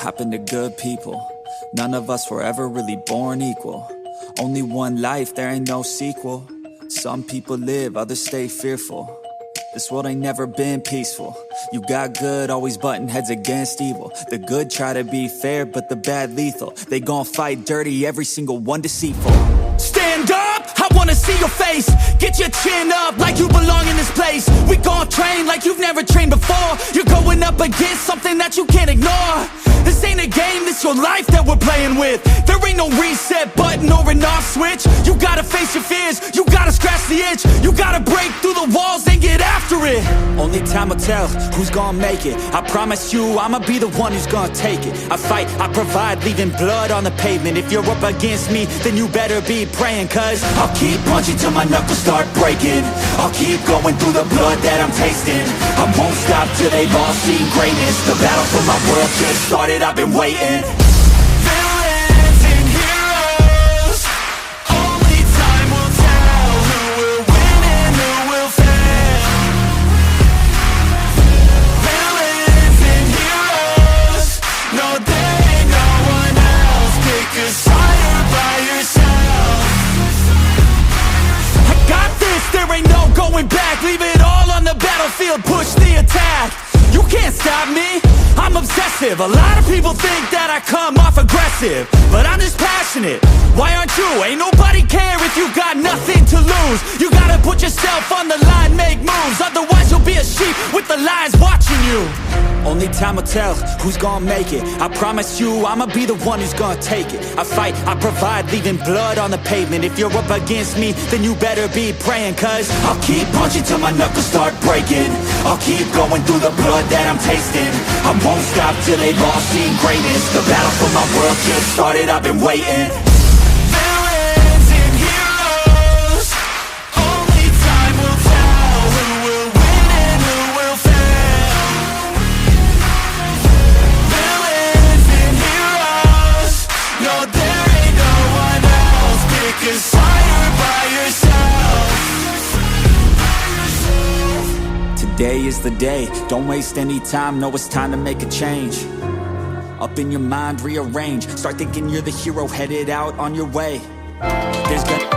happen to good people. None of us were ever really born equal. Only one life, there ain't no sequel. Some people live, others stay fearful. This world ain't never been peaceful. You got good, always butting heads against evil. The good try to be fair, but the bad lethal. They gon' fight dirty, every single one deceitful. Stand up, I wanna see your face. Get your chin up like you belong in this place. We gon' train like you've never trained before. You're going up against something that you can't ignore. This ain't a game, this your life that we're playing with. There ain't no reset button or an off switch. You gotta face your fears, you gotta scratch the itch. You gotta break through the walls and get after it. Only time will tell who's gonna make it. I promise you, I'ma be the one who's gonna take it. I fight, I provide, leaving blood on the pavement. If you're up against me, then you better be praying. Cause I'll keep punching till my knuckles start breaking. I'll keep going through the blood that I'm tasting. I won't stop till they've all seen greatness. The battle for my world just started, I've been waiting. Villains and heroes, only time will tell who will win and who will fail. Villains and heroes, no there ain't no one else. Pick a side by yourself. I got this, there ain't no going back. Leave it all on the battlefield, push the attack. You can't stop me, I'm obsessive. A lot of people think that I come off aggressive, but I'm just passionate. Why aren't you? Ain't nobody care if you got nothing to lose. You gotta put yourself on the line, make moves. Otherwise you'll be a sheep with the lions watching you. Only time will tell who's gonna make it. I promise you, I'ma be the one who's gonna take it. I fight, I provide, leaving blood on the pavement. If you're up against me, then you better be praying. Cause I'll keep punching till my knuckles start breaking. I'll keep going through the blood that I'm tasting. I won't stop till they've all seen greatness. The battle for my world just started, I've been waiting. Villains and heroes, only time will tell who will win and who will fail. Villains and heroes, no there ain't no one else. Pick a side by yourself. Today is the day, don't waste any time. Know it's time to make a change. Up in your mind, rearrange. Start thinking you're the hero headed out on your way. There's gonna